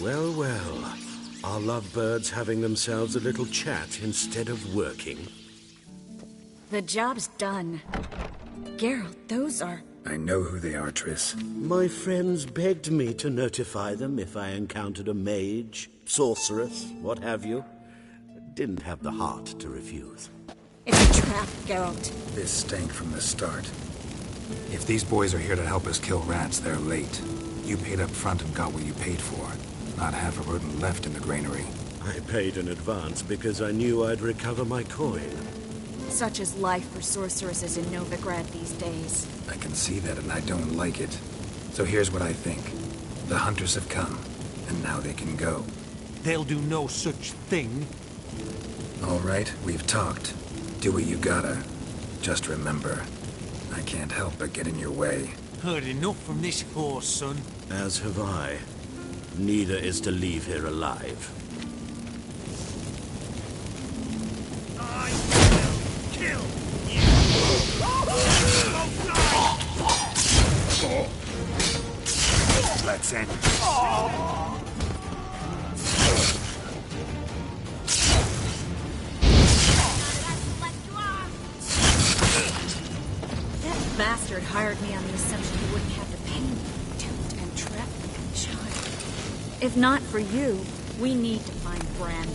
Speaker 18: Well, well. Are lovebirds having themselves a little chat instead of working?
Speaker 4: The job's done. Geralt, those are...
Speaker 7: I know who they are, Triss.
Speaker 18: My friends begged me to notify them if I encountered a mage, sorceress, what have you. Didn't have the heart to refuse.
Speaker 4: It's a trap, Geralt.
Speaker 7: This stank from the start. If these boys are here to help us kill rats, they're late. You paid up front and got what you paid for. Not half a rodent left in the granary.
Speaker 18: I paid in advance because I knew I'd recover my coin.
Speaker 4: Such is life for sorceresses in Novigrad these days.
Speaker 7: I can see that, and I don't like it. So here's what I think. The hunters have come, and now they can go.
Speaker 2: They'll do no such thing.
Speaker 7: All right, we've talked. Do what you gotta. Just remember, I can't help but get in your way.
Speaker 2: Heard enough from this horse, son.
Speaker 18: As have I. Neither is to leave here alive.
Speaker 2: I will kill you!
Speaker 7: Let's end.
Speaker 4: That bastard hired me on the assumption he wouldn't have to pay me. Duped and trapped like a child. If not for you, we need to find Brandon.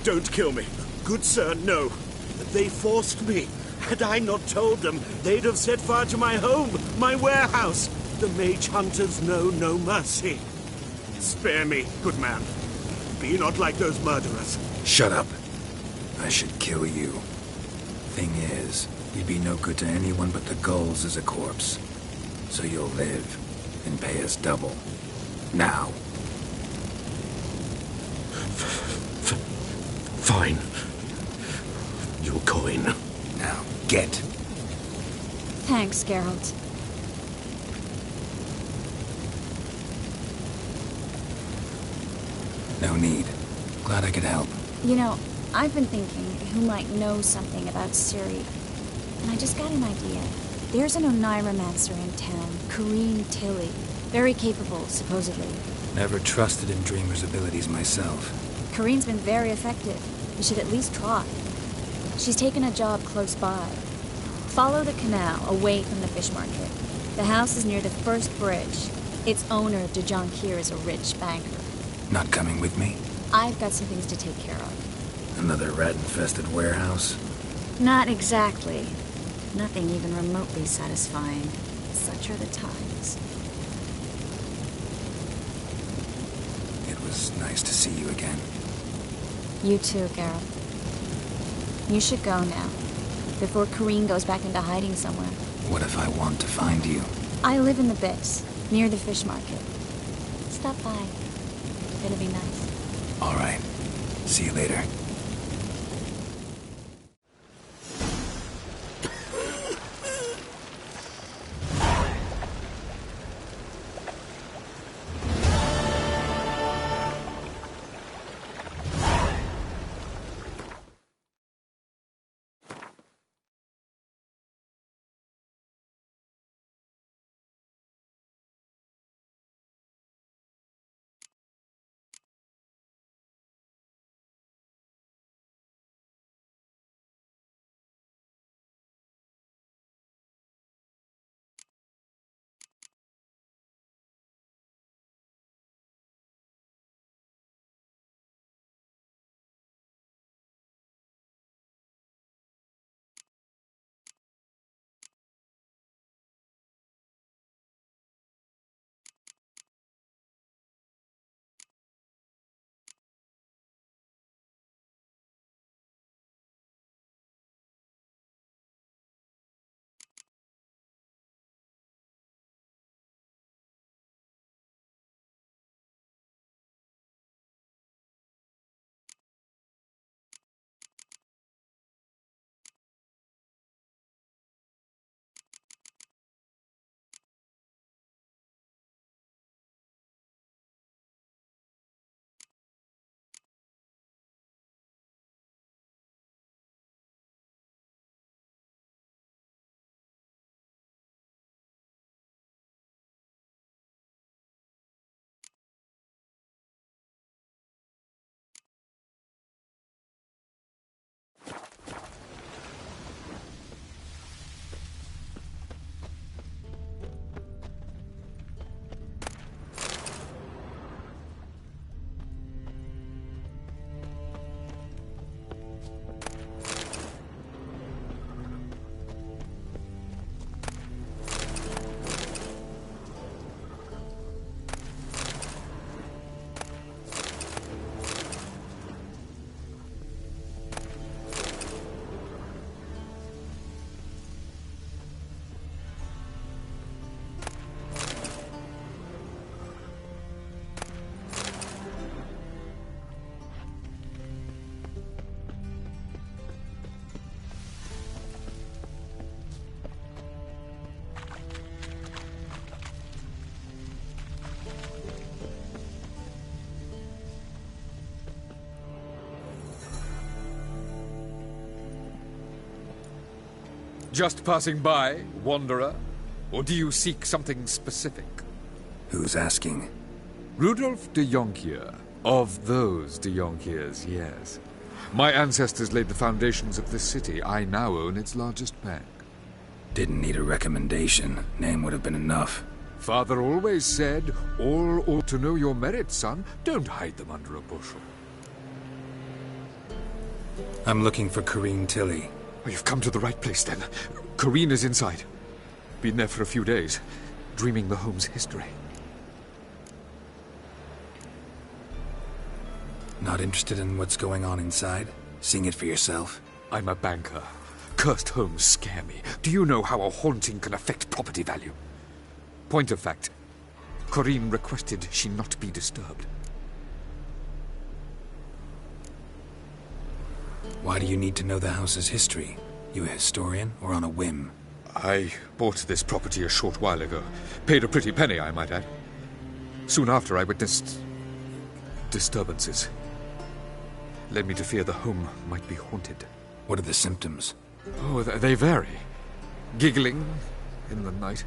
Speaker 11: Don't kill me. Good sir, no. They forced me. Had I not told them, they'd have set fire to my home, my warehouse. The mage hunters know no mercy. Spare me, good man. Be not like those murderers.
Speaker 7: Shut up. I should kill you. Thing is, you'd be no good to anyone but the gulls as a corpse. So you'll live and pay us double. Now.
Speaker 18: Fine. Your coin.
Speaker 7: Now, get.
Speaker 4: Thanks, Geralt.
Speaker 7: No need. Glad I could help.
Speaker 4: You know, I've been thinking who might know something about Ciri. And I just got an idea. There's an Oneiromancer in town, Corrine Tilly. Very capable, supposedly.
Speaker 7: Never trusted in Dreamer's abilities myself.
Speaker 4: Corrine's been very effective. You should at least try. She's taken a job close by. Follow the canal away from the fish market. The house is near the first bridge. Its owner, de Jonquier, is a rich banker.
Speaker 7: Not coming with me?
Speaker 4: I've got some things to take care of.
Speaker 7: Another rat-infested warehouse?
Speaker 4: Not exactly. Nothing even remotely satisfying. Such are the times.
Speaker 7: It was nice to see you again.
Speaker 4: You too, Geralt. You should go now, before Corrine goes back into hiding somewhere.
Speaker 7: What if I want to find you?
Speaker 4: I live in the Bits, near the fish market. Stop by. It'll be nice.
Speaker 7: All right. See you later.
Speaker 9: Just passing by, wanderer? Or do you seek something specific?
Speaker 7: Who's asking?
Speaker 9: Rudolf de Jonquier. Of those de Jonquiers, yes. My ancestors laid the foundations of this city. I now own its largest bank.
Speaker 7: Didn't need a recommendation. Name would have been enough.
Speaker 9: Father always said, all ought to know your merits, son. Don't hide them under a bushel.
Speaker 7: I'm looking for Corrine Tilly.
Speaker 9: Oh, you've come to the right place, then. Corrine is inside. Been there for a few days, dreaming the home's history.
Speaker 7: Not interested in what's going on inside? Seeing it for yourself?
Speaker 9: I'm a banker. Cursed homes scare me. Do you know how a haunting can affect property value? Point of fact, Corrine requested she not be disturbed.
Speaker 7: Why do you need to know the house's history? You a historian, or on a whim?
Speaker 9: I bought this property a short while ago. Paid a pretty penny, I might add. Soon after, I witnessed disturbances. Led me to fear the home might be haunted.
Speaker 7: What are the symptoms?
Speaker 9: Oh, they vary. Giggling in the night.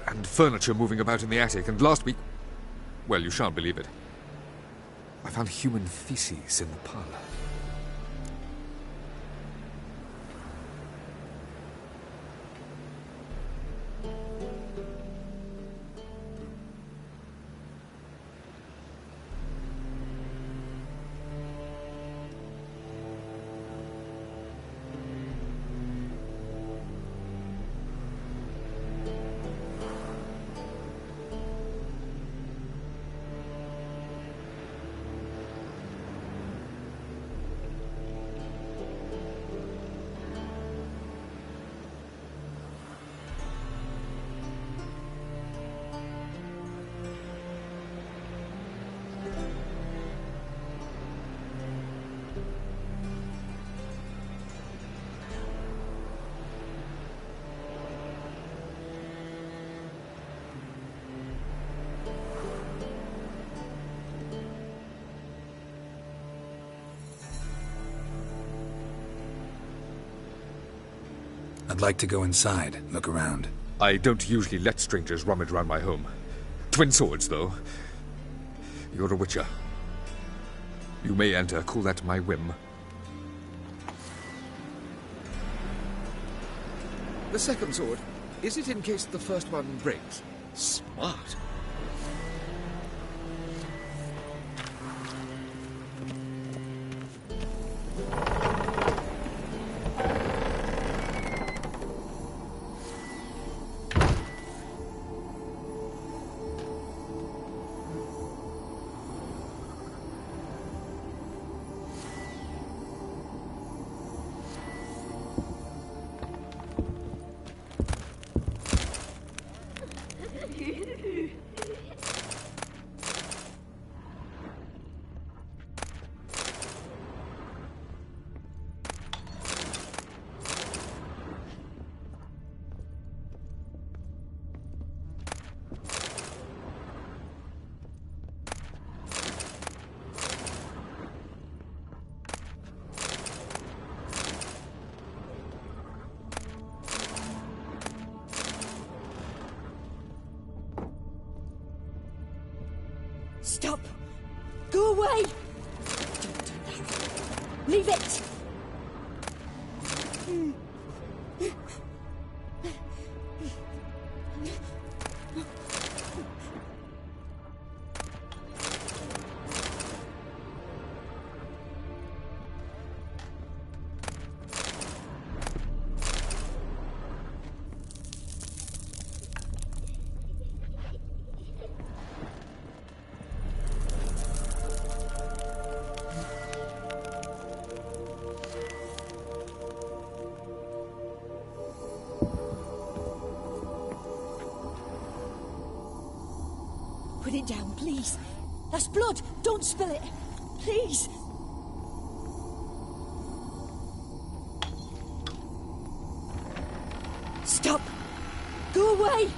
Speaker 9: And furniture moving about in the attic. And last week... well, you shan't believe it. I found human feces in the parlor.
Speaker 7: I'd like to go inside, look around.
Speaker 9: I don't usually let strangers rummage around my home. Twin swords, though. You're a witcher. You may enter, call that my whim.
Speaker 19: The second sword, is it in case the first one breaks? Smart.
Speaker 6: Stop! Go away! Don't do that. Leave it! Put it down, please. That's blood. Don't spill it. Please. Stop. Go away.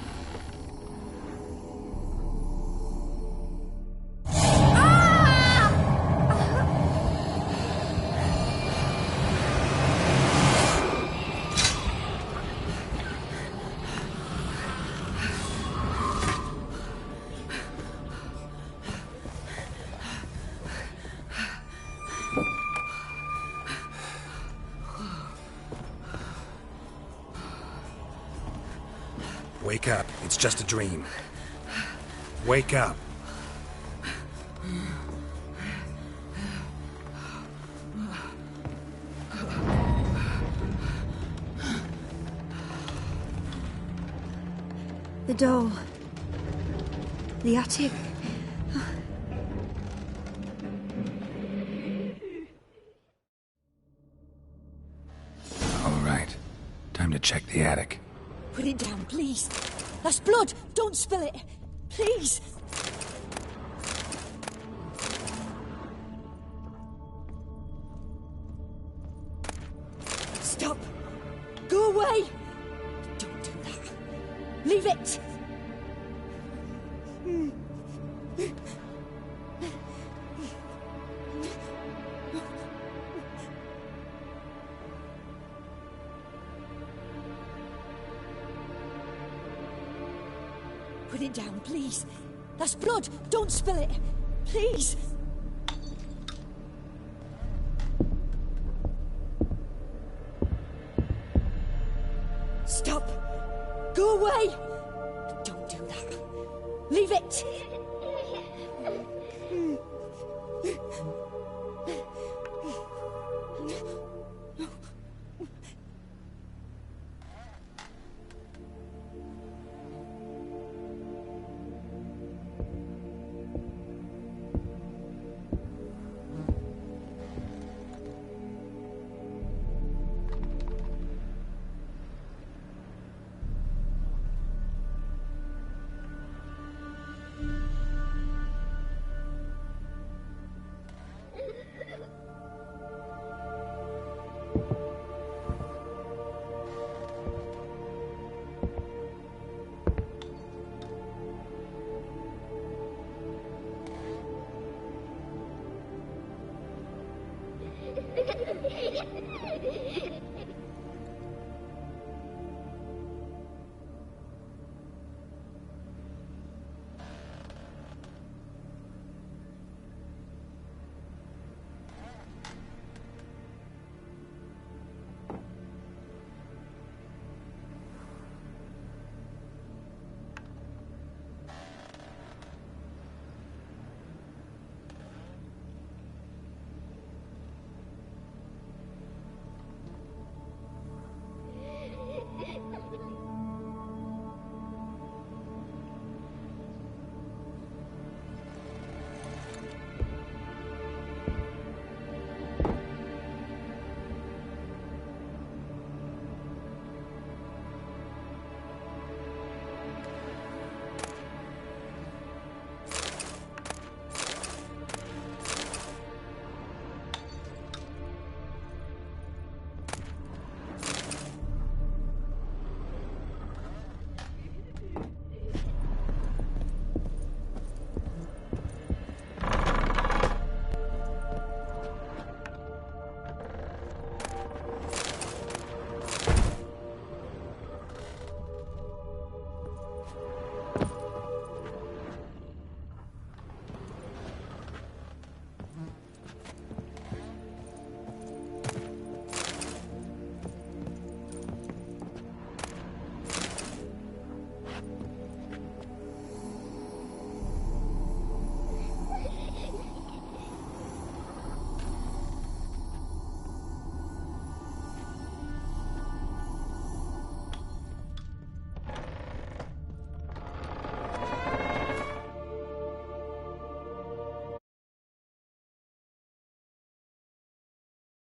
Speaker 7: Wake up. It's just a dream. Wake up.
Speaker 4: The door. The attic.
Speaker 7: All right. Time to check the attic.
Speaker 6: Put it down, please. That's blood. Don't spill it. Please. Stop. Go away. Don't do that. Leave it. Put it down, please. That's blood. Don't spill it. Please. Stop. Go away. Don't do that. Leave it.